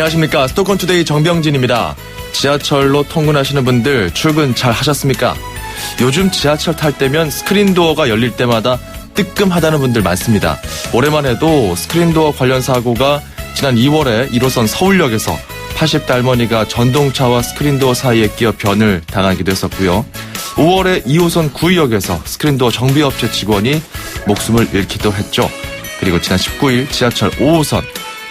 안녕하십니까. 수도권투데이 정병진입니다. 지하철로 통근하시는 분들 출근 잘 하셨습니까? 요즘 지하철 탈 때면 스크린도어가 열릴 때마다 뜨끔하다는 분들 많습니다. 올해만 해도 스크린도어 관련 사고가 지난 2월에 1호선 서울역에서 80대 할머니가 전동차와 스크린도어 사이에 끼어 변을 당하기도 했었고요. 5월에 2호선 구의역에서 스크린도어 정비업체 직원이 목숨을 잃기도 했죠. 그리고 지난 19일 지하철 5호선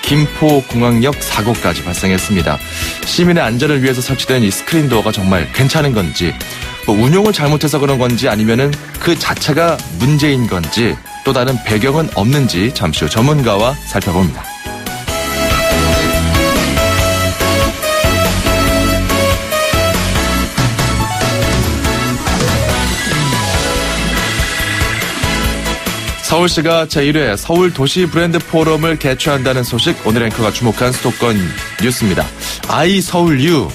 김포공항역 사고까지 발생했습니다. 시민의 안전을 위해서 설치된 이 스크린도어가 정말 괜찮은 건지, 운용을 잘못해서 그런 건지, 아니면은 그 자체가 문제인 건지, 또 다른 배경은 없는지 잠시 후 전문가와 살펴봅니다. 서울시가 제1회 서울 도시 브랜드 포럼을 개최한다는 소식, 오늘 앵커가 주목한 수도권 뉴스입니다. 아이서울유,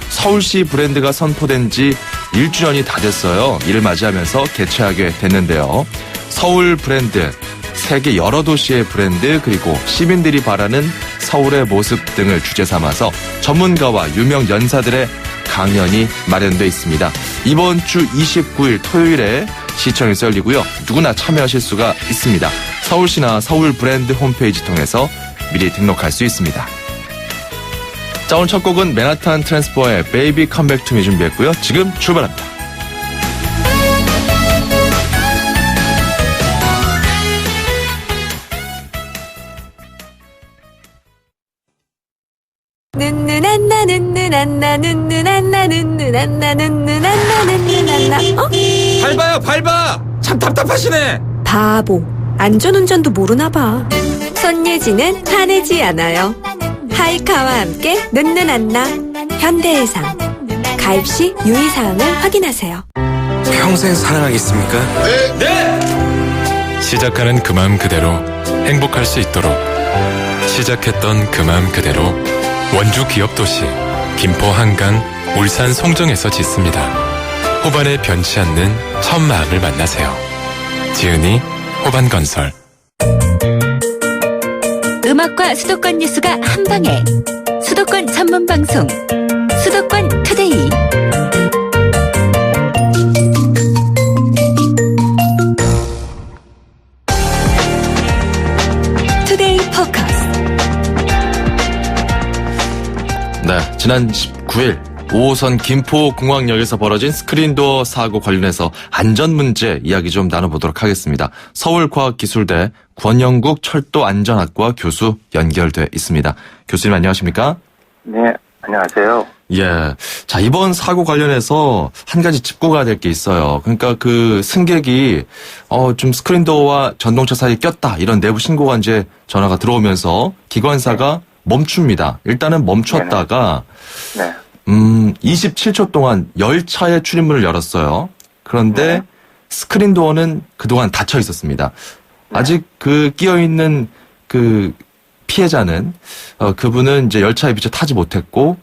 서울시 브랜드가 선포된 지 1주년이 다 됐어요. 이를 맞이하면서 개최하게 됐는데요. 서울 브랜드, 세계 여러 도시의 브랜드, 그리고 시민들이 바라는 서울의 모습 등을 주제 삼아서 전문가와 유명 연사들의 강연이 마련돼 있습니다. 이번 주 29일 토요일에 시청에서 열리고요. 누구나 참여하실 수가 있습니다. 서울시나 서울 브랜드 홈페이지 통해서 미리 등록할 수 있습니다. 자, 오늘 첫 곡은 맨하탄 트랜스포의 Baby Come Back to Me 준비했고요. 지금 출발합니다. 밟아! 참 답답하시네. 바보, 안전운전도 모르나 봐. 손예진은 화내지 않아요. 하이카와 함께 눈누난나. 현대해상. 가입 시 유의사항을 확인하세요. 평생 사랑하겠습니까? 네! 시작하는 그 마음 그대로 행복할 수 있도록, 시작했던 그 마음 그대로 원주 기업도시 김포 한강 울산 송정에서 짓습니다. 호반에 변치 않는 첫 마음을 만나세요. 지은이 호반건설. 음악과 수도권 뉴스가 한방에, 수도권 전문방송 수도권 투데이. 투데이 포커스. 네, 지난 19일 5호선 김포공항역에서 벌어진 스크린도어 사고 관련해서 안전 문제 이야기 좀 나눠보도록 하겠습니다. 서울과학기술대 권영국 철도안전학과 교수 연결돼 있습니다. 교수님 안녕하십니까? 네, 안녕하세요. 예. 자, 이번 사고 관련해서 한 가지 짚고 가야 될 게 있어요. 그러니까 그 승객이 좀 스크린도어와 전동차 사이에 꼈다, 이런 내부 신고가 이제 전화가 들어오면서 기관사가 멈춥니다. 일단은 멈췄다가 네. 27초 동안 열차의 출입문을 열었어요. 그런데 네. 스크린도어는 그동안 닫혀 있었습니다. 네. 아직 그 끼어있는 그 피해자는, 그분은 이제 열차에 미처 타지 못했고,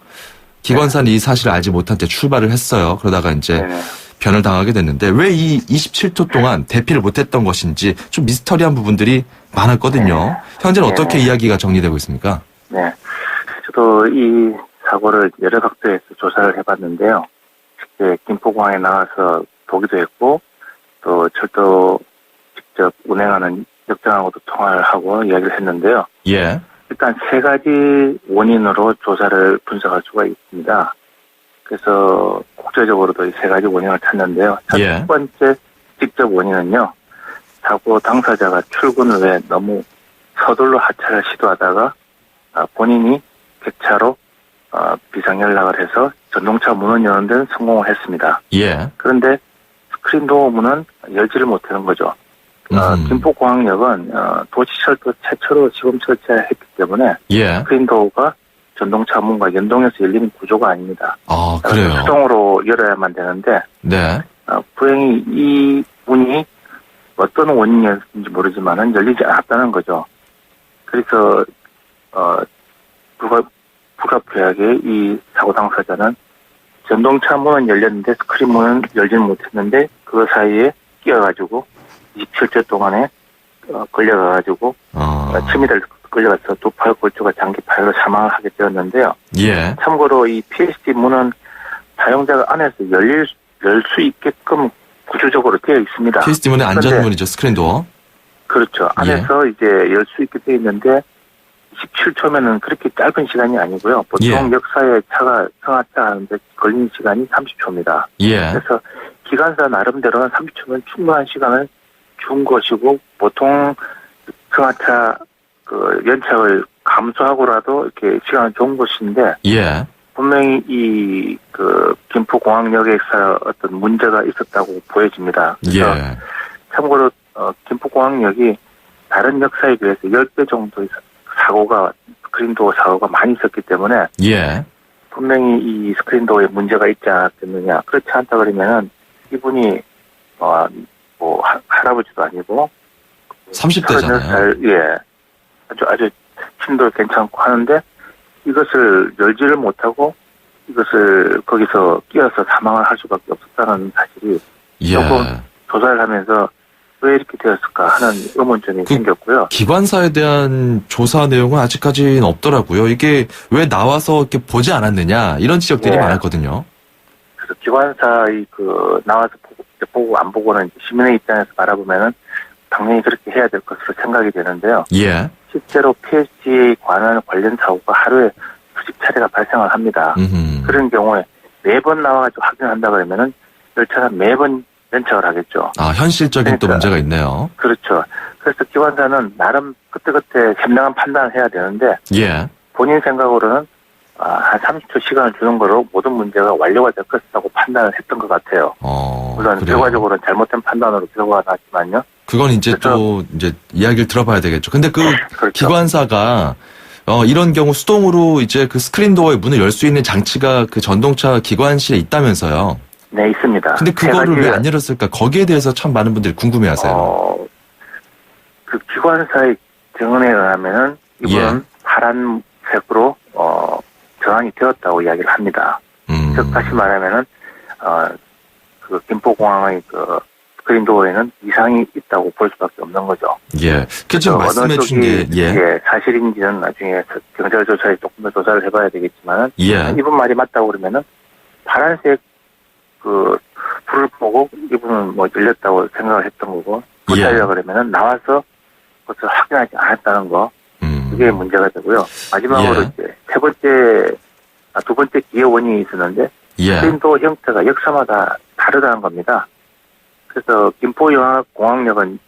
기관사는 이 사실을 알지 못한 채 출발을 했어요. 그러다가 이제 네. 변을 당하게 됐는데, 왜 이 27초 동안 대피를 못했던 것인지 좀 미스터리한 부분들이 많았거든요. 네. 현재는 네. 어떻게 이야기가 정리되고 있습니까? 네. 저도 이 사고를 여러 각도에서 조사를 해봤는데요. 실제 김포공항에 나와서 보기도 했고, 또 철도 직접 운행하는 역장하고도 통화를 하고 이야기를 했는데요. 예. 일단 세 가지 원인으로 조사를 분석할 수가 있습니다. 그래서 국제적으로도 이 세 가지 원인을 찾는데요. 첫 예. 번째 직접 원인은요, 사고 당사자가 출근 후에 너무 서둘러 하차를 시도하다가 본인이 객차로 비상연락을 해서 전동차 문을 여는 데는 성공을 했습니다. 예. 그런데 스크린도어 문은 열지를 못하는 거죠. 김포공항역은 도시철도 최초로 시범 설치했기 때문에 예. 스크린도어가 전동차 문과 연동해서 열리는 구조가 아닙니다. 아, 그래요? 수동으로 열어야만 되는데, 네. 불행히 이 문이 어떤 원인이었는지 모르지만은 열리지 않았다는 거죠. 그래서 불가피하게 이 사고 당사자는 전동차 문은 열렸는데 스크린 문은 열지는 못했는데 그 사이에 끼어가지고 27초 동안에 걸려가가지고 침이 될 끌려가서 두 팔 골조가 장기 파열로 사망을 하게 되었는데요. 예. 참고로 이 PSD 문은 사용자가 안에서 열 수 있게끔 구조적으로 되어 있습니다. PSD문의 그런데 안전문이죠. 스크린도어. 그렇죠. 예. 안에서 이제 열 수 있게 되어 있는데 27초면은 그렇게 짧은 시간이 아니고요. 보통 예. 역사에 승하차 하는데 걸리는 시간이 30초입니다. 예. 그래서 기관사 나름대로는 30초면 충분한 시간을 준 것이고 보통 승하차 연착을 감수하고라도 이렇게 시간을 준 것인데 예. 분명히 이 김포공항역에서 어떤 문제가 있었다고 보여집니다. 그래서 예. 참고로 김포공항역이 다른 역사에 비해서 10배 정도의 스크린도어 사고가 많이 있었기 때문에 예. 분명히 이 스크린도어에 문제가 있지 않았겠느냐. 그렇지 않다 그러면은 이분이 할아버지도 아니고 30대잖아요. 36살, 예. 아주 힘도 괜찮고 하는데 이것을 열지를 못하고 이것을 거기서 끼어서 사망을 할 수밖에 없었다는 사실이 예. 조금 조사를 하면서 왜 이렇게 되었을까 하는 의문점이 생겼고요. 기관사에 대한 조사 내용은 아직까지는 없더라고요. 이게 왜 나와서 이렇게 보지 않았느냐 이런 지적들이 예. 많았거든요. 그래서 기관사의 나와서 보고 안 보고는 시민의 입장에서 바라보면은 당연히 그렇게 해야 될 것으로 생각이 되는데요. 예. 실제로 PSG에 관련 사고가 하루에 수십 차례가 발생을 합니다. 그런 경우에 매번 나와가지고 확인한다 그러면은 열차가 매번 연착을 하겠죠. 아, 현실적인 또 그러니까. 문제가 있네요. 그렇죠. 그래서 기관사는 나름 그때그때 현명한 판단을 해야 되는데 예. 본인 생각으로는 한 30초 시간을 주는 거로 모든 문제가 완료가 될 것이라고 판단을 했던 것 같아요. 물론 그래요. 결과적으로는 잘못된 판단으로 결과가 났지만요. 그건 이제 그래서- 또 이제 이야기를 들어봐야 되겠죠. 근데 그 그렇죠. 기관사가 이런 경우 수동으로 이제 그 스크린도어의 문을 열 수 있는 장치가 그 전동차 기관실에 있다면서요. 네, 있습니다. 근데 세 그거를 가지, 왜 안 열었을까? 거기에 대해서 참 많은 분들이 궁금해하세요. 그 기관사의 증언에 의하면은 이분은 예. 파란색으로 전환이 되었다고 이야기를 합니다. 즉 다시 말하면은 그 김포공항의 그 스크린도어에는 이상이 있다고 볼 수밖에 없는 거죠. 예. 그 지금 그래서 말씀해 주신 게 예. 사실인지는 나중에 경찰 조사에 조금 더 조사를 해봐야 되겠지만은 예. 이분 말이 맞다고 그러면은 파란색 불을 보고 이분은 열렸다고 생각을 했던 거고 예. 못하려 그러면은 나와서 그것을 확인하지 않았다는 거 그게 문제가 되고요. 마지막으로 예. 이제 두 번째 기회 원인이 있었는데 예. 스크린도어 형태가 역사마다 다르다는 겁니다. 그래서 김포공항역은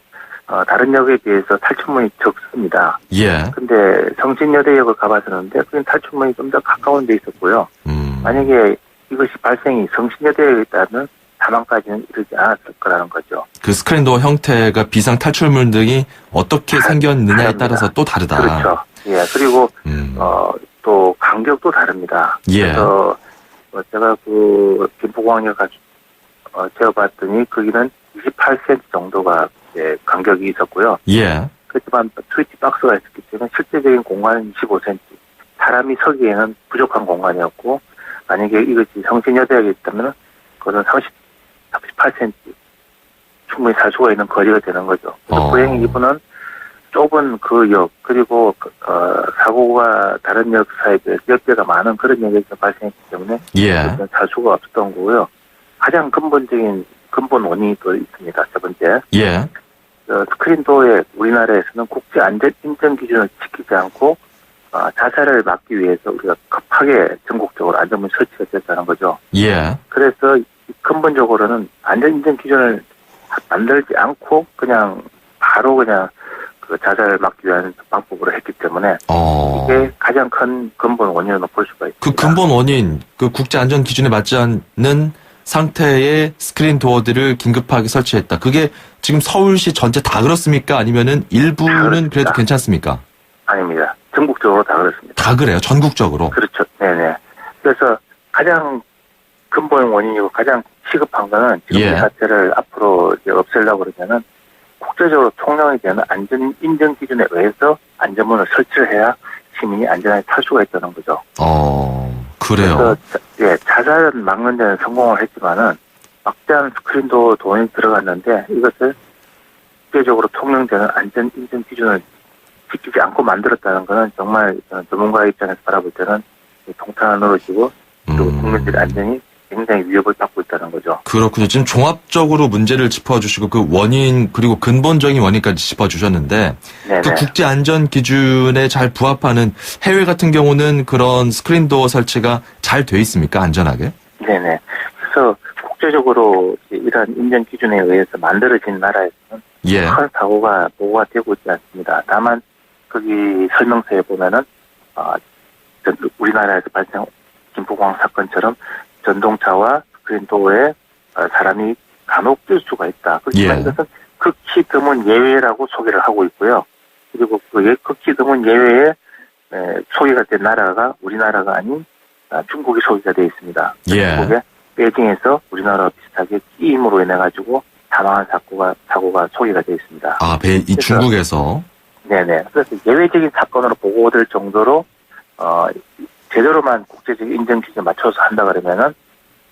다른 역에 비해서 탈출문이 적습니다. 예. 근데 성신여대역을 가봤었는데 그건 탈출문이 좀 더 가까운 데 있었고요. 만약에 이것이 발생이 성신여대역에 있다면 사망까지는 이르지 않았을 거라는 거죠. 그 스크린도어 형태가 비상 탈출문 등이 어떻게 생겼느냐에 다릅니다. 따라서 또 다르다. 그렇죠. 예. 그리고 또 간격도 다릅니다. 예. 그래서 제가 그 김포공항역 재어봤더니 거기는 28cm 정도가 이제 간격이 있었고요. 예. 그렇지만 스위치 박스가 있었기 때문에 실제적인 공간은 25cm. 사람이 서기에는 부족한 공간이었고 만약에 이것이 성신여대역에 있다면 그거는 38cm 충분히 살 수가 있는 거리가 되는 거죠. 그래서 불행히 이분은 좁은 그 역 그리고 사고가 다른 역사에 비해 10배가 많은 그런 역에서 발생했기 때문에 예. 살 수가 없었던 거고요. 가장 근본 원인이 또 있습니다. 세 번째. 예. 스크린도어에 우리나라에서는 국제 안전 인증 기준을 지키지 않고 자살을 막기 위해서 우리가 급하게 전국적으로 안전문 설치가 됐다는 거죠. 예. 그래서 근본적으로는 안전 인증 기준을 만들지 않고 바로 그 자살을 막기 위한 방법으로 했기 때문에 이게 가장 큰 근본 원인으로 볼 수가 있습니다. 그 근본 원인, 그 국제 안전 기준에 맞지 않는 상태의 스크린 도어들을 긴급하게 설치했다. 그게 지금 서울시 전체 다 그렇습니까? 아니면은 일부는 그래도 괜찮습니까? 아닙니다. 전국적으로 다 그렇습니다. 다 그래요. 전국적으로. 그렇죠. 네네. 그래서 가장 근본 원인이고 가장 시급한 거는 지금 예. 이 사태를 앞으로 이제 없애려고 그러면은 국제적으로 통용이 되는 안전 인증 기준에 의해서 안전문을 설치를 해야 시민이 안전하게 탈 수가 있다는 거죠. 그래요. 그래서 자살은 막는 데는 성공을 했지만은 막대한 스크린도 돈이 들어갔는데 이것을 국제적으로 통용되는 안전 인증 기준을 지키지 않고 만들었다는 것은 정말 전문가의 입장에서 바라볼 때는 통탄으로 지고 그리고 국민들의 안전이 굉장히 위협을 받고 있다는 거죠. 그렇군요. 지금 종합적으로 문제를 짚어주시고 그 원인 그리고 근본적인 원인까지 짚어주셨는데 네네. 그 국제안전 기준에 잘 부합하는 해외 같은 경우는 그런 스크린도어 설치가 잘 돼 있습니까? 안전하게? 네네. 그래서 국제적으로 이러한 인정 기준에 의해서 만들어진 나라에서는 예. 큰 사고가 보고가 되고 있지 않습니다. 다만 거기 설명서에 보면은 우리나라에서 발생 김포공항 사건처럼 전동차와 스크린도어에 사람이 간혹 낄 수가 있다. 그렇지만 예. 이것은 극히 드문 예외라고 소개를 하고 있고요. 그리고 그 극히 드문 예외에 소개가 된 나라가 우리나라가 아닌 중국이 소개가 되어 있습니다. 예. 중국의 베이징에서 우리나라와 비슷하게 끼임으로 인해 가지고 사망한 사고가 소개가 되어 있습니다. 아, 이 중국에서. 네네. 그래서 예외적인 사건으로 보고될 정도로 제대로만 국제적 인정 기준에 맞춰서 한다 그러면은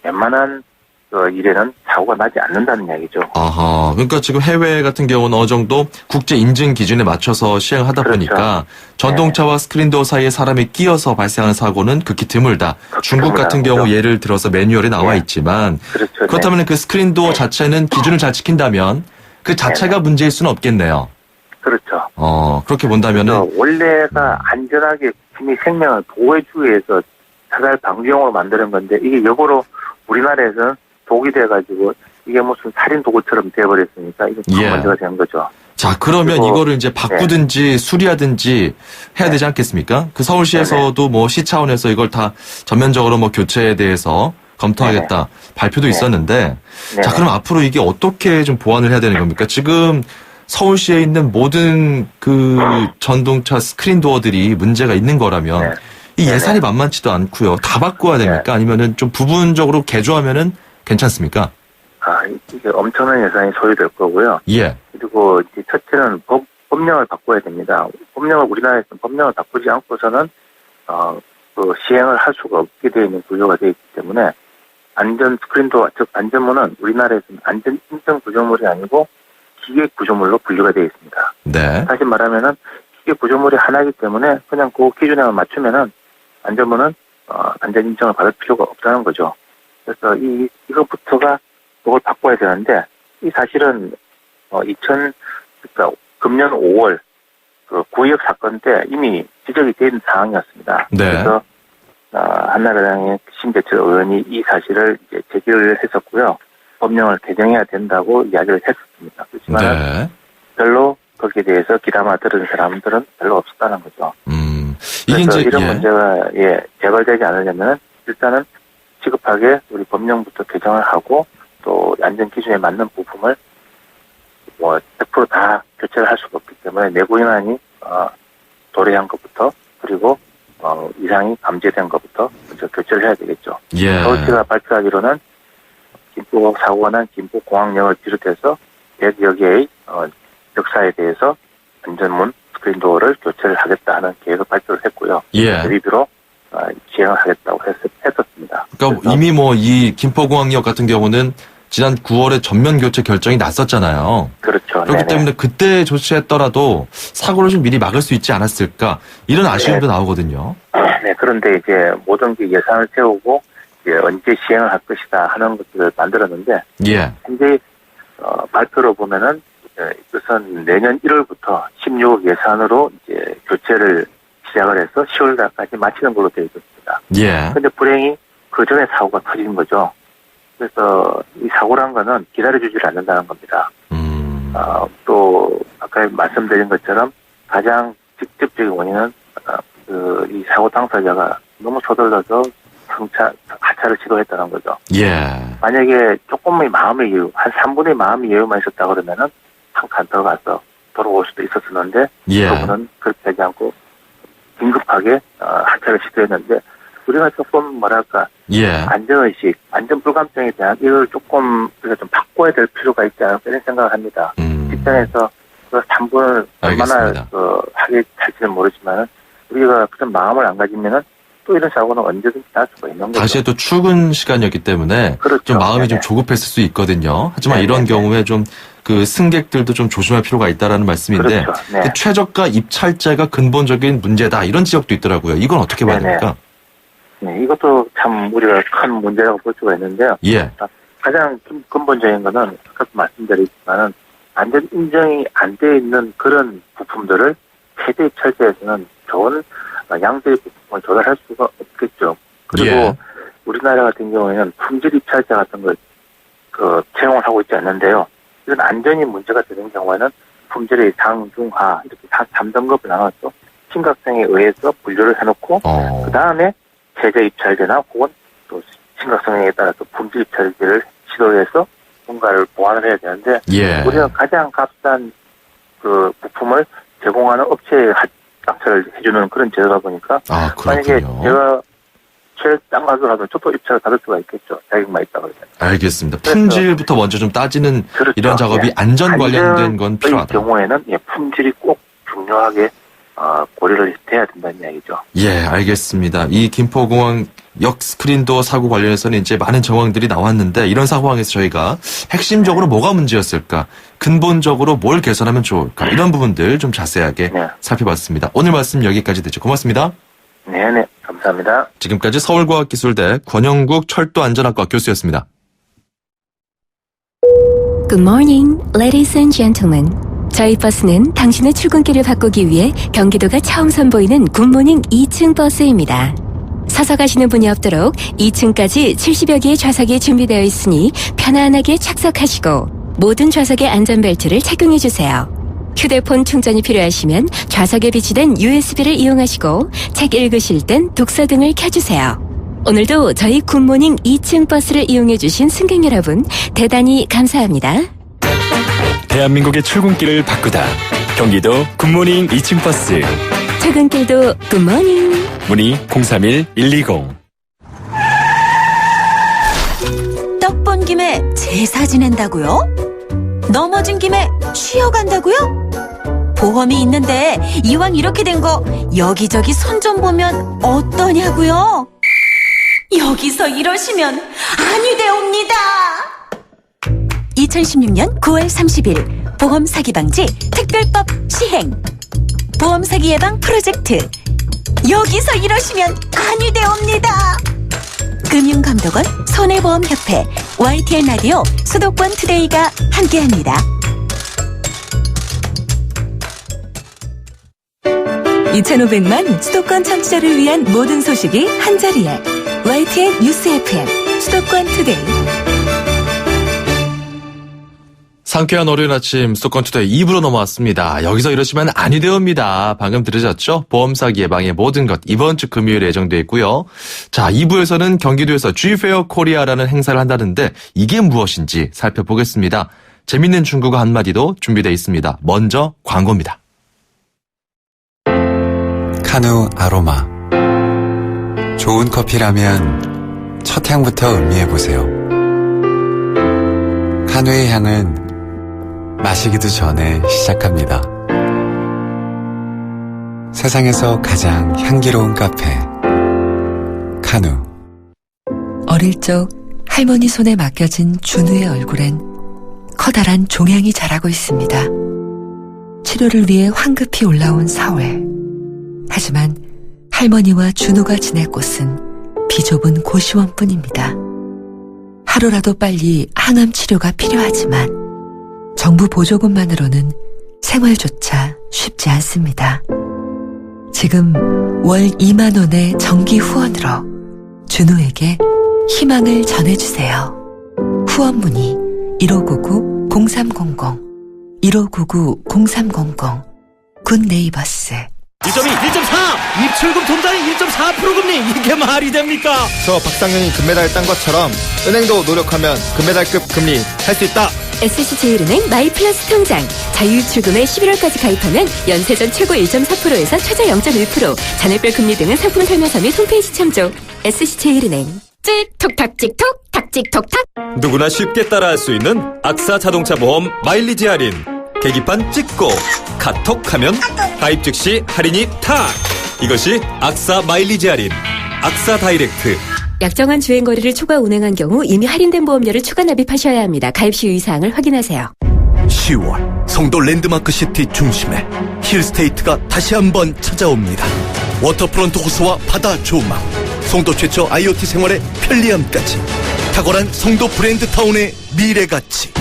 웬만한 일에는 사고가 나지 않는다는 이야기죠. 아하. 그러니까 지금 해외 같은 경우는 어느 정도 국제 인증 기준에 맞춰서 시행하다 그렇죠. 보니까 전동차와 스크린도어 사이에 사람이 끼어서 발생하는 사고는 극히 드물다. 중국 같은 경우 드물다. 예를 들어서 매뉴얼에 나와 있지만 그렇죠. 그렇다면 그 스크린도어 자체는 기준을 잘 지킨다면 그 자체가 문제일 수는 없겠네요. 그렇죠. 그렇게 본다면은 원래가 안전하게 국민 생명을 보호해주기 위해서 사살 방지용으로 만드는 건데 이게 역으로 우리나라에서는 독이 돼가지고 이게 무슨 살인 도구처럼 돼버렸으니까 이게 큰 예. 문제가 된 거죠. 자, 그러면 그리고- 이거를 이제 바꾸든지 수리하든지 해야 되지 않겠습니까? 그 서울시에서도 뭐 시 차원에서 이걸 다 전면적으로 뭐 교체에 대해서 검토하겠다 발표도 있었는데 네. 자, 그럼 앞으로 이게 어떻게 좀 보완을 해야 되는 겁니까? 지금 서울시에 있는 모든 그 전동차 스크린 도어들이 문제가 있는 거라면 네. 이 예산이 네네. 만만치도 않고요. 다 바꿔야 됩니까? 아니면은 좀 부분적으로 개조하면은 괜찮습니까? 이게 엄청난 예산이 소요될 거고요. 예. 그리고 이제 첫째는 법령을 바꿔야 됩니다. 우리나라에서는 법령을 바꾸지 않고서는 그 시행을 할 수가 없게 되어 있는 구조가 되어 있기 때문에 안전 스크린도어, 즉 안전문은 우리나라에서는 안전 인증 구조물이 아니고 기계 구조물로 분류가 되어 있습니다. 네. 다시 말하면은 기계 구조물이 하나이기 때문에 그냥 그 기준에만 맞추면은 안전문은 안전 인증을 받을 필요가 없다는 거죠. 그래서 이거부터가 그걸 바꿔야 되는데 이 사실은 그러니까 금년 5월 그 구의역 사건 때 이미 지적이 된 상황이었습니다. 네. 그래서 한나라당의 신재철 의원이 이 사실을 이제 제기를 했었고요. 법령을 개정해야 된다고 이야기를 했었습니다. 그렇지만 네. 별로 거기에 대해서 귀담아 들은 사람들은 별로 없었다는 거죠. 이게 그래서 이제 이런 예. 문제가 재발되지 않으려면 일단은 시급하게 우리 법령부터 개정을 하고 또 안전 기준에 맞는 부품을 100% 다 교체를 할 수가 없기 때문에 내부 인원이 도래한 것부터 그리고 이상이 감지된 것부터 먼저 교체를 해야 되겠죠. 예. 서울시가 발표하기로는 김포 사고가 난 김포공항역을 비롯해서 100여 개의 역사에 대해서 안전문 스크린도어를 교체를 하겠다 하는 계획을 발표를 했고요. 예. 대비비로 시행을 하겠다고 했었습니다. 그러니까 그래서 이미 뭐 이 김포공항역 같은 경우는 지난 9월에 전면 교체 결정이 났었잖아요. 그렇죠. 그렇기 네네. 때문에 그때 조치했더라도 사고를 좀 미리 막을 수 있지 않았을까 이런 아쉬움도 나오거든요. 네, 그런데 이제 모든 게 예산을 세우고 이제 언제 시행을 할 것이다 하는 것들을 만들었는데 예. 현재 발표로 보면은 이것은 내년 1월부터 16억 예산으로 이제 교체를 시작을 해서 10월달까지 마치는 걸로 되어 있습니다. 예. 그런데 불행히 그 전에 사고가 터진 거죠. 그래서 이 사고란 거는 기다려주질 않는다는 겁니다. 또 아까 말씀드린 것처럼 가장 직접적인 원인은 이 사고 당사자가 너무 서둘러서 하차를 시도했다는 거죠. 예. 만약에 조금의 마음의 여유, 한 3분의 마음의 여유만 있었다 그러면은 한 칸 더 가서 돌아올 수도 있었었는데 예. 그분은 그렇게 하지 않고 긴급하게 하차를 시도했는데 우리가 조금 예. 안전의식, 안전불감증에 대한 이걸 조금 우리가 좀 바꿔야 될 필요가 있지 않을까 이런 생각을 합니다. 직장에서 그 3분을 얼마나 알겠습니다. 하게 할지는 모르지만 우리가 그런 마음을 안 가지면은 또 이런 사고는 언제든지 날 수가 있는 거죠. 다시 또 출근 시간이었기 때문에 그렇죠. 좀 마음이 좀 네네. 조급했을 수 있거든요. 하지만 네네네. 이런 경우에 좀 그 승객들도 좀 조심할 필요가 있다라는 말씀인데 그렇죠. 네. 그 최저가 입찰제가 근본적인 문제다 이런 지적도 있더라고요. 이건 어떻게 봐야 네네. 됩니까? 네, 이것도 참 우리가 큰 문제라고 볼 수가 있는데요. 예. 가장 근본적인 거는 아까 말씀드렸지만은 안전 인정이 안 돼 있는 그런 부품들을 최대 입찰제에서는 좋은 양질의 부품을 조달할 수가 없겠죠. 그리고 예. 우리나라 같은 경우에는 품질 입찰제 같은 걸 채용을 하고 있지 않는데요. 이런 안전이 문제가 되는 경우에는 품질의 상, 중, 하 이렇게 다 3등급을 나눠서 심각성에 의해서 분류를 해놓고 그 다음에 최저 입찰제나 혹은 또 심각성에 따라서 품질 입찰제를 시도해서 뭔가를 보완을 해야 되는데 예. 우리가 가장 값싼 그 부품을 제공하는 업체에 낙찰을 해주는 그런 제도다 보니까 아, 만약에 그렇군요. 제가 제일 싼 가수라도 저도 입찰을 받을 수가 있겠죠. 자격만 있다 그러면. 알겠습니다. 품질부터 먼저 좀 따지는 그렇죠. 이런 작업이 예. 안전 관련된 건 안전의 필요하다. 경우에는 품질이 꼭 중요하게 고려를 돼야 된다는 이야기죠. 예, 알겠습니다. 이 김포공항 역 스크린도어 사고 관련해서는 이제 많은 정황들이 나왔는데 이런 상황에서 저희가 핵심적으로 뭐가 문제였을까? 근본적으로 뭘 개선하면 좋을까? 이런 부분들 좀 자세하게 네. 살펴봤습니다. 오늘 말씀 여기까지 듣죠. 고맙습니다. 네네, 감사합니다. 지금까지 서울과학기술대 권영국 철도안전학과 교수였습니다. Good morning, ladies and gentlemen. 저희 버스는 당신의 출근길을 바꾸기 위해 경기도가 처음 선보이는 굿모닝 2층 버스입니다. 서서 가시는 분이 없도록 2층까지 70여 개의 좌석이 준비되어 있으니 편안하게 착석하시고 모든 좌석에 안전벨트를 착용해주세요. 휴대폰 충전이 필요하시면 좌석에 비치된 USB를 이용하시고 책 읽으실 땐 독서 등을 켜주세요. 오늘도 저희 굿모닝 2층 버스를 이용해주신 승객 여러분 대단히 감사합니다. 대한민국의 출근길을 바꾸다. 경기도 굿모닝 2층 버스. 출근길도 굿모닝. 문의 031-120. 떡 본 김에 제사 지낸다고요? 넘어진 김에 쉬어간다고요? 보험이 있는데 이왕 이렇게 된 거 여기저기 손 좀 보면 어떠냐고요? 여기서 이러시면 아니 되옵니다. 2016년 9월 30일 보험 사기 방지 특별법 시행. 보험 사기 예방 프로젝트. 여기서 이러시면 아니 되옵니다. 금융감독원, 손해보험협회, YTN 라디오, 수도권 투데이가 함께합니다. 2,500만 수도권 청취자를 위한 모든 소식이 한자리에 YTN 뉴스 FM 수도권 투데이. 상쾌한 월요일 아침 수도권투데이 2부로 넘어왔습니다. 여기서 이러시면 아니 되옵니다. 방금 들으셨죠? 보험 사기 예방의 모든 것 이번 주 금요일에 예정되어 있고요. 자, 2부에서는 경기도에서 G페어 코리아라는 행사를 한다는데 이게 무엇인지 살펴보겠습니다. 재밌는 중국어 한마디도 준비되어 있습니다. 먼저 광고입니다. 카누 아로마. 좋은 커피라면 첫 향부터 음미해보세요. 카누의 향은 마시기도 전에 시작합니다. 세상에서 가장 향기로운 카페 카누. 어릴 적 할머니 손에 맡겨진 준우의 얼굴엔 커다란 종양이 자라고 있습니다. 치료를 위해 황급히 올라온 4월. 하지만 할머니와 준우가 지낼 곳은 비좁은 고시원뿐입니다. 하루라도 빨리 항암 치료가 필요하지만 정부 보조금만으로는 생활조차 쉽지 않습니다. 지금 월 2만 원의 정기 후원으로 준우에게 희망을 전해주세요. 후원 문의 1599-0300 1599-0300 굿네이버스. 1.2, 1.4! 입출금 통장이 1.4% 금리! 이게 말이 됩니까? 저 박상현이 금메달 딴 것처럼 은행도 노력하면 금메달급 금리 할 수 있다! SC제일은행 마이플러스 통장. 자유출금에 11월까지 가입하면 연세전 최고 1.4%에서 최저 0.1%, 잔액별 금리 등은 상품 설명서 및 홈페이지 참조. SC제일은행. 찍톡탁 찍톡 탁찍톡탁. 누구나 쉽게 따라할 수 있는 악사 자동차 보험 마일리지 할인. 계기판 찍고 카톡하면 가입 즉시 할인이 탁! 이것이 악사 마일리지 할인. 악사 다이렉트. 약정한 주행거리를 초과 운행한 경우 이미 할인된 보험료를 추가 납입하셔야 합니다. 가입 시 유의사항을 확인하세요. 10월 송도 랜드마크 시티 중심에 힐스테이트가 다시 한번 찾아옵니다. 워터프론트 호수와 바다 조망, 송도 최초 IoT 생활의 편리함까지 탁월한 송도 브랜드 타운의 미래가치.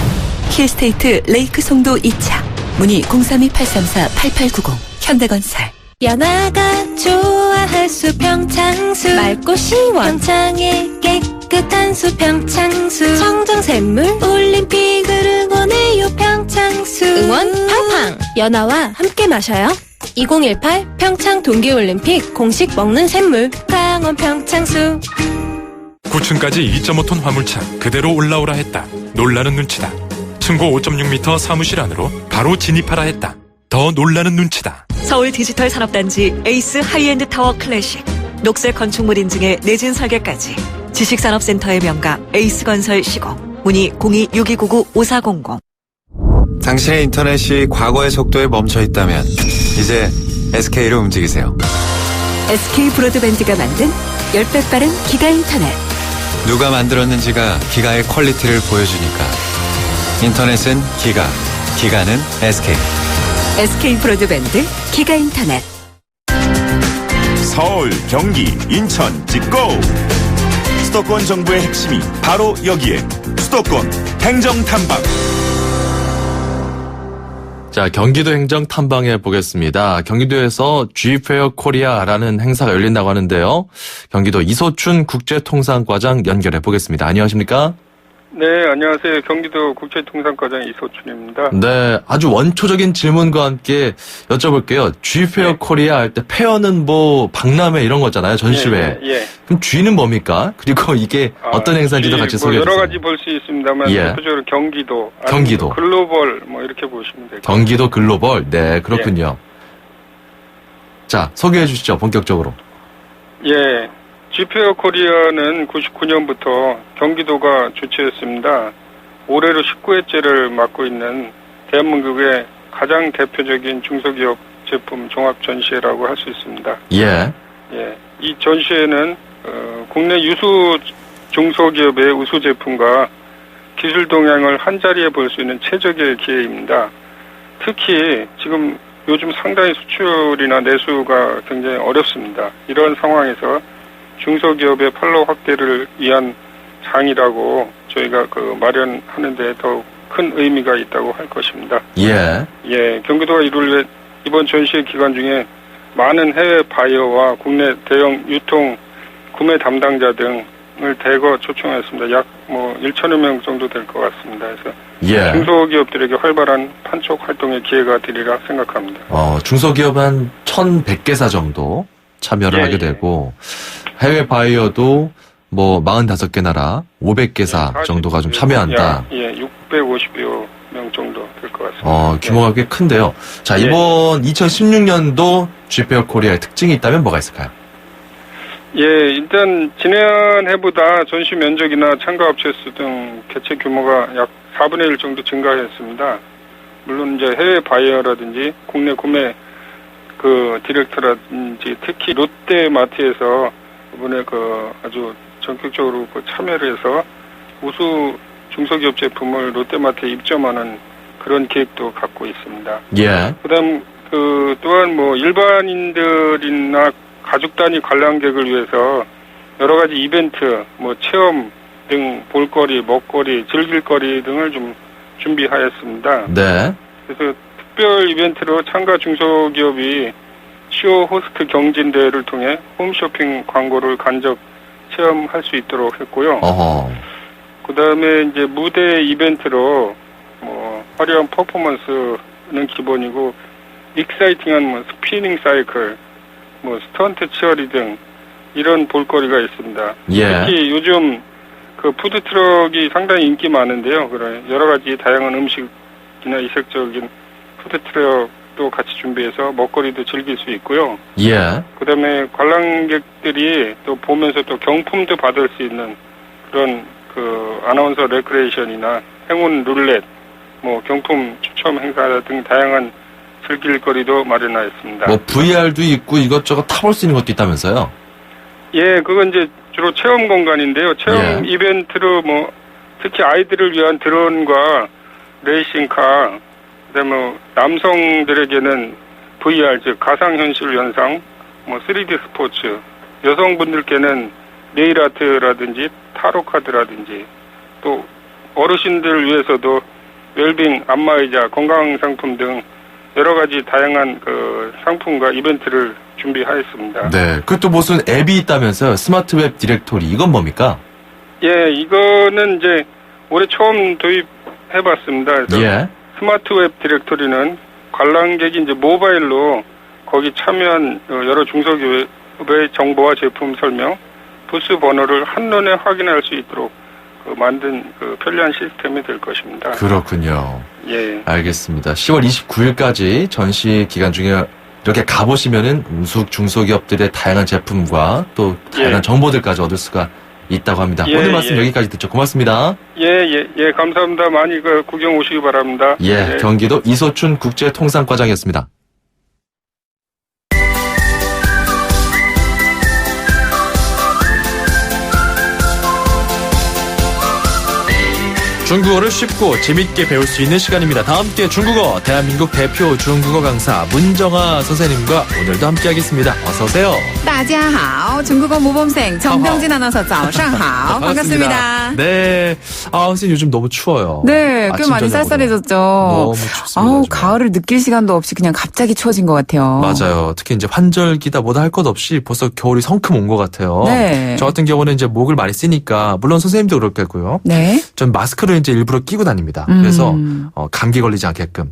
힐스테이트 레이크 송도 2차 문의 032-834-8890 현대건설. 연화가 좋아할 수 평창수 맑고 시원 평창의 깨끗한 수 평창수 청정샘물 올림픽을 응원해요 평창수 응원 팡팡 연화와 함께 마셔요 2018 평창 동계올림픽 공식 먹는 샘물 강원 평창수 9층까지 2.5톤 화물차 그대로 올라오라 했다. 놀라는 눈치다. 층고 5.6m 사무실 안으로 바로 진입하라 했다. 더 놀라는 눈치다. 서울 디지털 산업단지 에이스 하이엔드 타워 클래식, 녹색 건축물 인증에 내진 설계까지 지식산업센터의 명가 에이스건설 시공. 문의 02-6299-5400. 당신의 인터넷이 과거의 속도에 멈춰 있다면 이제 SK로 움직이세요. SK 브로드밴드가 만든 10배 빠른 기가 인터넷 누가 만들었는지가 기가의 퀄리티를 보여주니까. 인터넷은 기가, 기가는 SK. SK 브로드밴드 기가 인터넷. 서울, 경기, 인천 찍고 수도권 정부의 핵심이 바로 여기에 수도권 행정탐방. 자, 경기도 행정 탐방해 보겠습니다. 경기도에서 G페어 코리아라는 행사가 열린다고 하는데요. 경기도 이소춘 국제통상과장 연결해 보겠습니다. 안녕하십니까? 네, 안녕하세요. 경기도 국제통상과장 이소춘입니다. 네, 아주 원초적인 질문과 함께 여쭤볼게요. G페어 코리아 할 때 페어는 뭐 박람회 이런 거잖아요. 전시회. 예. 그럼 G는 뭡니까? 그리고 이게 어떤 행사인지도 G, 같이 뭐 소개해 주세요. 여러 가지 볼 수 있습니다만 예. 대표적으로 경기도, 경기도, 글로벌 뭐 이렇게 보시면 돼요. 경기도 글로벌. 네, 그렇군요. 자, 소개해 주시죠. 본격적으로. 예. G페어 코리아는 99년부터 경기도가 주최했습니다. 올해로 19회째를 맡고 있는 대한민국의 가장 대표적인 중소기업 제품 종합 전시회라고 할 수 있습니다. 예. 예. 이 전시회는 국내 유수 중소기업의 우수 제품과 기술 동향을 한자리에 볼 수 있는 최적의 기회입니다. 특히 지금 요즘 상당히 수출이나 내수가 굉장히 어렵습니다. 이런 상황에서 중소기업의 판로 확대를 위한 장이라고 저희가 마련하는데 더욱 큰 의미가 있다고 할 것입니다. 예. 예, 경기도가 이룰 이번 전시회 기간 중에 많은 해외 바이어와 국내 대형 유통 구매 담당자 등을 대거 초청했습니다. 약 1,000여 명 정도 될 것 같습니다. 그래서 예. 중소기업들에게 활발한 판촉 활동의 기회가 되리라 생각합니다. 중소기업 한 1,100개사 정도 참여를 하게 되고 해외 바이어도 45개 나라 500개사 정도가 좀 참여한다. 예, 650여 명 정도 될 것 같습니다. 규모가 꽤 큰데요. 자, 이번 2016년도 G페어 코리아의 특징이 있다면 뭐가 있을까요? 예, 일단 지난 해보다 전시 면적이나 참가 업체 수 등 개체 규모가 약 4분의 1 정도 증가했습니다. 물론 이제 해외 바이어라든지 국내 구매 디렉터라든지 특히 롯데마트에서 이번에 아주 전격적으로 참여를 해서 우수 중소기업 제품을 롯데마트에 입점하는 그런 계획도 갖고 있습니다. 예. 그다음 또한 일반인들이나 가족 단위 관람객을 위해서 여러 가지 이벤트, 체험 등 볼거리, 먹거리, 즐길거리 등을 좀 준비하였습니다. 네. 그래서 특별 이벤트로 참가 중소기업이 시오 호스트 경진대회를 통해 홈쇼핑 광고를 간접 체험할 수 있도록 했고요. 그 다음에 이제 무대 이벤트로 화려한 퍼포먼스는 기본이고 익사이팅한 스피닝 사이클, 스턴트 치어리 등 이런 볼거리가 있습니다. 예. 특히 요즘 푸드트럭이 상당히 인기 많은데요. 여러 가지 다양한 음식이나 이색적인 푸드트럭도 같이 준비해서 먹거리도 즐길 수 있고요. 예. 그다음에 관람객들이 또 보면서 또 경품도 받을 수 있는 그런 아나운서 레크레이션이나 행운 룰렛, 경품 추첨 행사 등 다양한 즐길거리도 마련하였습니다. VR도 있고 이것저것 타볼 수 있는 것도 있다면서요? 예, 그건 이제 주로 체험 공간인데요. 체험 이벤트로 특히 아이들을 위한 드론과 레이싱카, 그다음에 남성들에게는 VR, 즉 가상현실 현상, 3D 스포츠, 여성분들께는 네일 아트라든지 타로 카드라든지, 또 어르신들 위해서도 웰빙, 안마의자, 건강상품 등 여러 가지 다양한 그 상품과 이벤트를 준비하였습니다. 네. 그것도 무슨 앱이 있다면서요? 스마트 웹 디렉토리. 이건 뭡니까? 예, 이거는 이제 올해 처음 도입해봤습니다. 그래서 예. 스마트 웹 디렉토리는 관람객이 이제 모바일로 거기 참여한 여러 중소기업의 정보와 제품 설명, 부스 번호를 한눈에 확인할 수 있도록 만든 편리한 시스템이 될 것입니다. 그렇군요. 예. 알겠습니다. 10월 29일까지 전시 기간 중에 이렇게 가보시면은 중소기업들의 다양한 제품과 또 다양한 정보들까지 얻을 수가 있다고 합니다. 예, 오늘 말씀 예. 여기까지 듣죠. 고맙습니다. 예, 감사합니다. 많이 구경 오시기 바랍니다. 예, 경기도 이소춘 국제통상과장이었습니다. 중국어를 쉽고 재밌게 배울 수 있는 시간입니다. 다 함께 중국어, 대한민국 대표 중국어 강사 문정아 선생님과 오늘도 함께하겠습니다. 어서 오세요. 大家好, 중국어 모범생 정병진 아나운서 早上好. 반갑습니다. 네. 선생님 요즘 너무 추워요. 네, 꽤 아침, 많이 저녁으로. 쌀쌀해졌죠. 너무 춥습니다. 아우, 가을을 느낄 시간도 없이 그냥 갑자기 추워진 것 같아요. 맞아요. 특히 이제 환절기다 뭐다 할 것 없이 벌써 겨울이 성큼 온 것 같아요. 네. 저 같은 경우는 이제 목을 많이 쓰니까 물론 선생님도 그렇겠고요. 네. 전 마스크를 이제 일부러 끼고 다닙니다. 그래서 감기 걸리지 않게끔.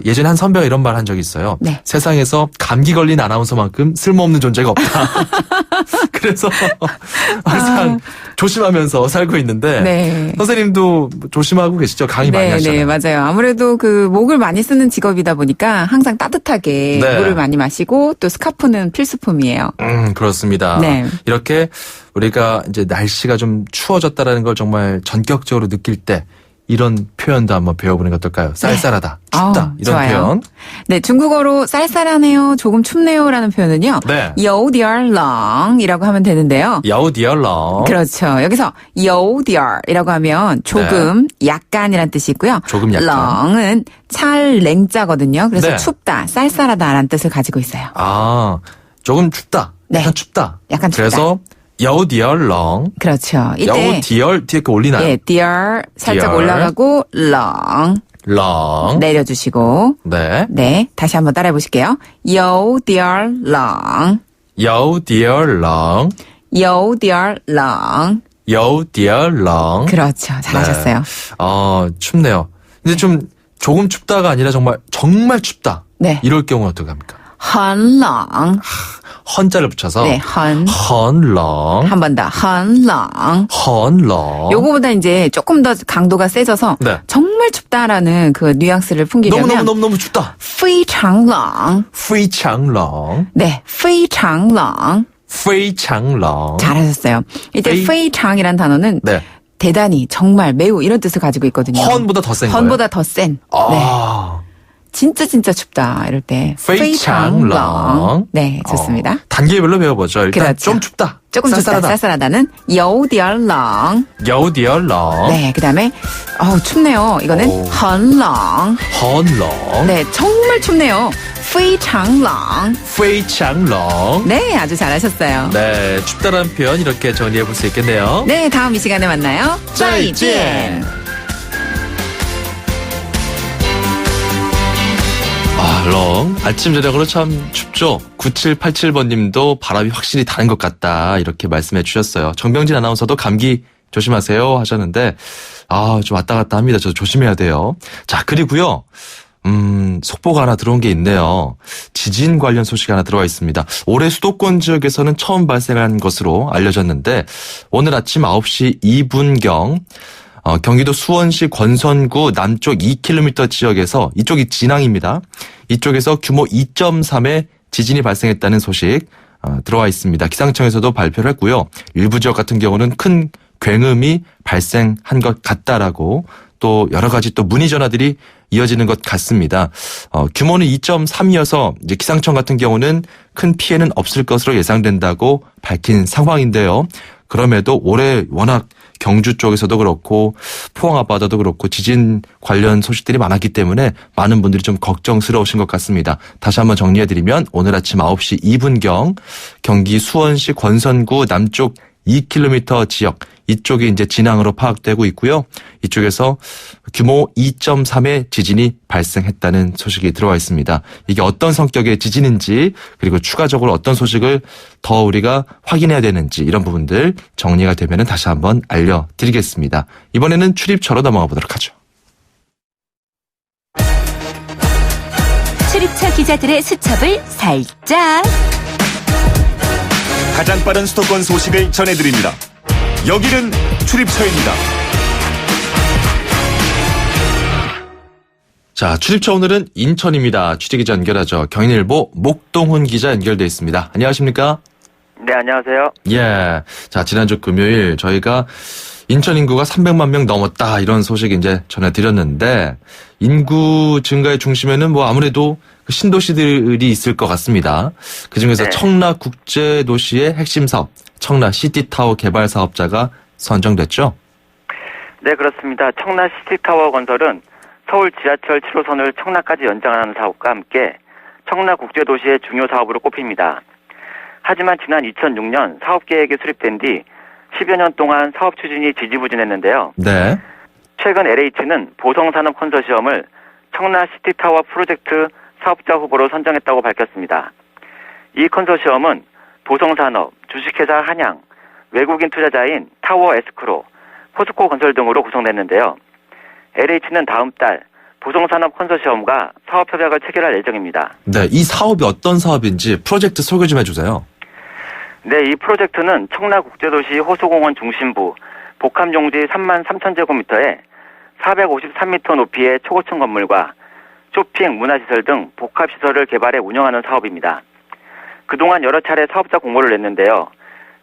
예전에 한 선배가 이런 말 한 적이 있어요. 네. 세상에서 감기 걸린 아나운서만큼 쓸모없는 존재가 없다. 그래서 항상 조심하면서 살고 있는데 네. 선생님도 조심하고 계시죠? 강의 많이 하시잖아요. 네, 맞아요. 아무래도 목을 많이 쓰는 직업이다 보니까 항상 따뜻하게 네. 물을 많이 마시고 또 스카프는 필수품이에요. 그렇습니다. 네. 이렇게 우리가 이제 날씨가 좀 추워졌다라는 걸 정말 전격적으로 느낄 때 이런 표현도 한번 배워보는 게 어떨까요? 쌀쌀하다, 춥다, 이런 좋아요. 표현. 네, 중국어로 쌀쌀하네요, 조금 춥네요라는 표현은요. 네. 有点冷이라고 하면 되는데요. 有点冷. 그렇죠. 여기서 有点이라고 하면 조금, 약간이란 뜻이 있고요. 조금 약간. 冷은 찰 냉자거든요. 그래서 네. 춥다, 쌀쌀하다라는 뜻을 가지고 있어요. 조금 춥다. 약간 춥다. 약간 춥다. 그래서 有点冷. 그렇죠. 이때 有点 뒤에 그 올리나요? 예, dear 살짝 dear. 올라가고 冷 冷. 내려주시고 네. 네, 다시 한번 따라해 보실게요. 有点冷有点冷. 有点冷有点冷. 그렇죠. 잘하셨어요. 네. 춥네요. 근데 좀 조금 춥다가 아니라 정말 춥다. 네. 이럴 경우는 어떻게 합니까? 很冷 헌자를 붙여서 네, 很 헌렁. 한 번 더. 很冷 헌렁. 요거보다 이제 조금 더 강도가 세져서 네. 정말 춥다라는 그 뉘앙스를 풍기려면 너무 춥다. 非常冷 非常冷. 네, 非常冷非常冷. 잘하셨어요. 이때 非常이란 단어는 네. 대단히, 정말, 매우 이런 뜻을 가지고 있거든요. 헌보다 더 센 거예요? 헌보다 더 센. 네. 진짜 춥다 이럴 때 非常冷. 네, 좋습니다. 단계별로 배워보죠. 일단 그렇죠. 좀 춥다. 조금 춥다, 쌀쌀하다는 有点冷. 有点冷. 네, 그다음에 춥네요. 이거는 很冷. 很冷. 네, 정말 춥네요. 非常冷. 非常冷. 네, 아주 잘하셨어요. 네, 춥다라는 표현 이렇게 정리해볼 수 있겠네요. 네, 다음 이 시간에 만나요. 再见. 렁. 아침 저녁으로 참 춥죠. 9787번님도 바람이 확실히 다른 것 같다 이렇게 말씀해 주셨어요. 정병진 아나운서도 감기 조심하세요 하셨는데 좀 왔다 갔다 합니다. 저도 조심해야 돼요. 자, 그리고요. 속보가 하나 들어온 게 있네요. 지진 관련 소식이 하나 들어와 있습니다. 올해 수도권 지역에서는 처음 발생한 것으로 알려졌는데 오늘 아침 9시 2분경 경기도 수원시 권선구 남쪽 2km 지역에서, 이쪽이 진앙입니다. 이쪽에서 규모 2.3의 지진이 발생했다는 소식 들어와 있습니다. 기상청에서도 발표를 했고요. 일부 지역 같은 경우는 큰 굉음이 발생한 것 같다라고, 또 여러 가지 또 문의 전화들이 이어지는 것 같습니다. 규모는 2.3이어서 이제 기상청 같은 경우는 큰 피해는 없을 것으로 예상된다고 밝힌 상황인데요. 그럼에도 올해 워낙 경주 쪽에서도 그렇고 포항 앞바다도 그렇고 지진 관련 소식들이 많았기 때문에 많은 분들이 좀 걱정스러우신 것 같습니다. 다시 한번 정리해드리면 오늘 아침 9시 2분경 경기 수원시 권선구 남쪽 2km 지역 이쪽이 이제 진앙으로 파악되고 있고요. 이쪽에서 규모 2.3의 지진이 발생했다는 소식이 들어와 있습니다. 이게 어떤 성격의 지진인지 그리고 추가적으로 어떤 소식을 더 우리가 확인해야 되는지 이런 부분들 정리가 되면 다시 한번 알려드리겠습니다. 이번에는 출입처로 넘어가 보도록 하죠. 출입처 기자들의 수첩을 살짝. 가장 빠른 수도권 소식을 전해드립니다. 여기는 출입처입니다. 자, 출입처 오늘은 인천입니다. 취재기자 연결하죠. 경인일보 목동훈 기자 연결돼 있습니다. 안녕하십니까? 네, 안녕하세요. 예. 자, 지난주 금요일 저희가 인천 인구가 300만 명 넘었다 이런 소식 이제 전해드렸는데 인구 증가의 중심에는 뭐 아무래도 그 신도시들이 있을 것 같습니다. 그중에서 네. 청라 국제도시의 핵심 사업, 청라 시티타워 개발 사업자가 선정됐죠? 네, 그렇습니다. 청라 시티타워 건설은 서울 지하철 7호선을 청라까지 연장하는 사업과 함께 청라 국제도시의 중요 사업으로 꼽힙니다. 하지만 지난 2006년 사업계획이 수립된 뒤 10여 년 동안 사업 추진이 지지부진했는데요. 네. 최근 LH는 보성산업 컨소시엄을 청라 시티타워 프로젝트 사업자 후보로 선정했다고 밝혔습니다. 이 컨소시엄은 보성산업, 주식회사 한양, 외국인 투자자인 타워 에스크로, 포스코 건설 등으로 구성됐는데요. LH는 다음 달 보성산업 컨소시엄과 사업협약을 체결할 예정입니다. 네, 이 사업이 어떤 사업인지 프로젝트 소개 좀 해주세요. 네, 이 프로젝트는 청라국제도시 호수공원 중심부 복합용지 33,000제곱미터에 453m 높이의 초고층 건물과 쇼핑, 문화시설 등 복합시설을 개발해 운영하는 사업입니다. 그동안 여러 차례 사업자 공모를 냈는데요.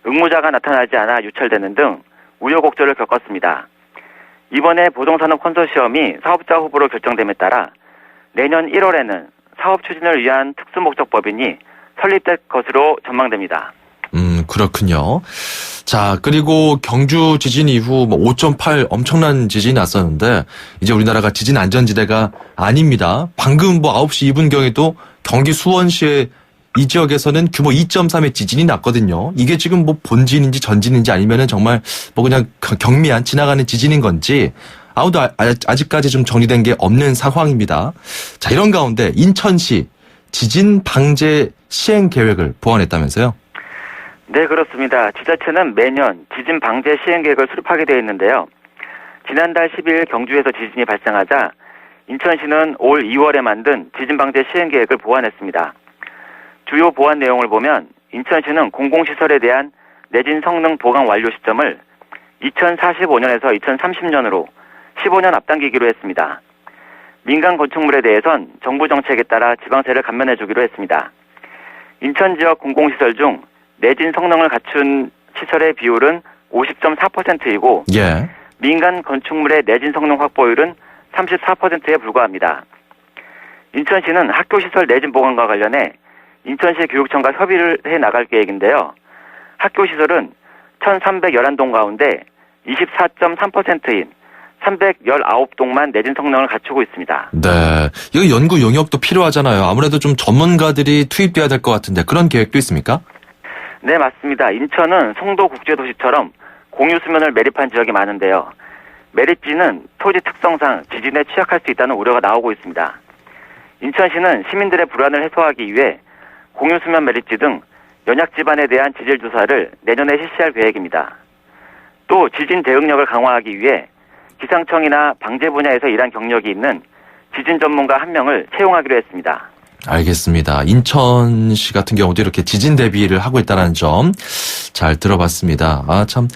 응모자가 나타나지 않아 유찰되는 등 우여곡절을 겪었습니다. 이번에 보성산업 컨소시엄이 사업자 후보로 결정됨에 따라 내년 1월에는 사업 추진을 위한 특수목적법인이 설립될 것으로 전망됩니다. 그렇군요. 자, 그리고 경주 지진 이후 5.8 엄청난 지진이 났었는데 이제 우리나라가 지진 안전지대가 아닙니다. 방금 9시 2분경에도 경기 수원시의 이 지역에서는 규모 2.3의 지진이 났거든요. 이게 지금 본진인지 전진인지 아니면은 정말 그냥 경미한 지나가는 지진인 건지 아무도 아직까지 좀 정리된 게 없는 상황입니다. 자, 이런 가운데 인천시 지진 방제 시행 계획을 보완했다면서요? 네, 그렇습니다. 지자체는 매년 지진 방제 시행 계획을 수립하게 되어 있는데요. 지난달 10일 경주에서 지진이 발생하자 인천시는 올 2월에 만든 지진 방제 시행 계획을 보완했습니다. 주요 보완 내용을 보면 인천시는 공공시설에 대한 내진 성능 보강 완료 시점을 2045년에서 2030년으로 15년 앞당기기로 했습니다. 민간 건축물에 대해선 정부 정책에 따라 지방세를 감면해 주기로 했습니다. 인천 지역 공공시설 중 내진 성능을 갖춘 시설의 비율은 50.4%이고 예. 민간 건축물의 내진 성능 확보율은 34%에 불과합니다. 인천시는 학교시설 내진 보강과 관련해 인천시 교육청과 협의를 해 나갈 계획인데요. 학교시설은 1,311동 가운데 24.3%인 319동만 내진 성능을 갖추고 있습니다. 네. 이거 연구 용역도 필요하잖아요. 아무래도 좀 전문가들이 투입돼야 될 것 같은데 그런 계획도 있습니까? 네, 맞습니다. 인천은 송도 국제도시처럼 공유 수면을 매립한 지역이 많은데요. 매립지는 토지 특성상 지진에 취약할 수 있다는 우려가 나오고 있습니다. 인천시는 시민들의 불안을 해소하기 위해 공유 수면 매립지 등 연약 지반에 대한 지질 조사를 내년에 실시할 계획입니다. 또 지진 대응력을 강화하기 위해 기상청이나 방재 분야에서 일한 경력이 있는 지진 전문가 1명을 채용하기로 했습니다. 알겠습니다. 인천시 같은 경우도 이렇게 지진 대비를 하고 있다는 점 잘 들어봤습니다. 참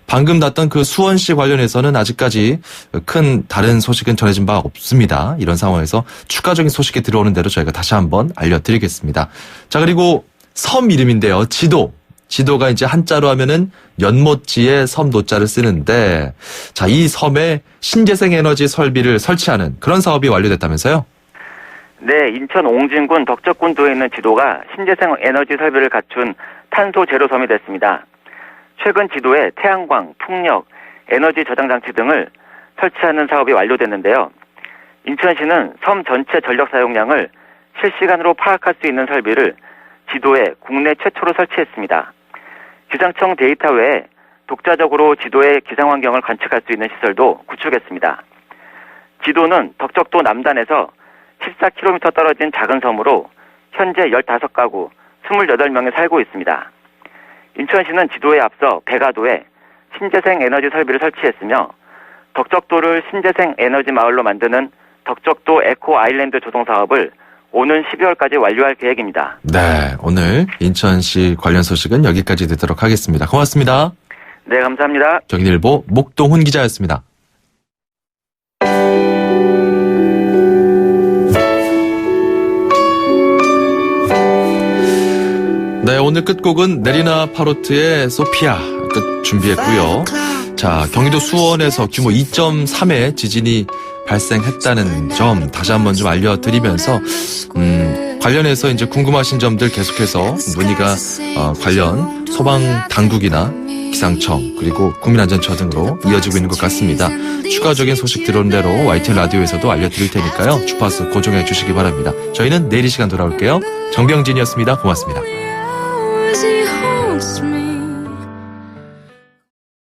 방금 났던 그 수원시 관련해서는 아직까지 큰 다른 소식은 전해진 바 없습니다. 이런 상황에서 추가적인 소식이 들어오는 대로 저희가 다시 한번 알려드리겠습니다. 자, 그리고 섬 이름인데요. 지도가 이제 한자로 하면은 연못지에 섬 노자를 쓰는데 자, 이 섬에 신재생 에너지 설비를 설치하는 그런 사업이 완료됐다면서요? 네, 인천 옹진군 덕적군도에 있는 지도가 신재생 에너지 설비를 갖춘 탄소 제로 섬이 됐습니다. 최근 지도에 태양광, 풍력, 에너지 저장 장치 등을 설치하는 사업이 완료됐는데요. 인천시는 섬 전체 전력 사용량을 실시간으로 파악할 수 있는 설비를 지도에 국내 최초로 설치했습니다. 기상청 데이터 외에 독자적으로 지도의 기상 환경을 관측할 수 있는 시설도 구축했습니다. 지도는 덕적도 남단에서 14km 떨어진 작은 섬으로 현재 15가구 28명이 살고 있습니다. 인천시는 지도에 앞서 백아도에 신재생 에너지 설비를 설치했으며 덕적도를 신재생 에너지 마을로 만드는 덕적도 에코 아일랜드 조성 사업을 오는 12월까지 완료할 계획입니다. 네, 오늘 인천시 관련 소식은 여기까지 듣도록 하겠습니다. 고맙습니다. 네, 감사합니다. 경인일보 목동훈 기자였습니다. 네, 오늘 끝곡은 네리나 파로트의 소피아 끝 준비했고요. 자, 경기도 수원에서 규모 2.3의 지진이 발생했다는 점 다시 한번 좀 알려드리면서 관련해서 이제 궁금하신 점들 계속해서 문의가 관련 소방 당국이나 기상청 그리고 국민안전처 등으로 이어지고 있는 것 같습니다. 추가적인 소식 들어온 대로 YTN 라디오에서도 알려드릴 테니까요. 주파수 고정해 주시기 바랍니다. 저희는 내일 이 시간 돌아올게요. 정병진이었습니다. 고맙습니다.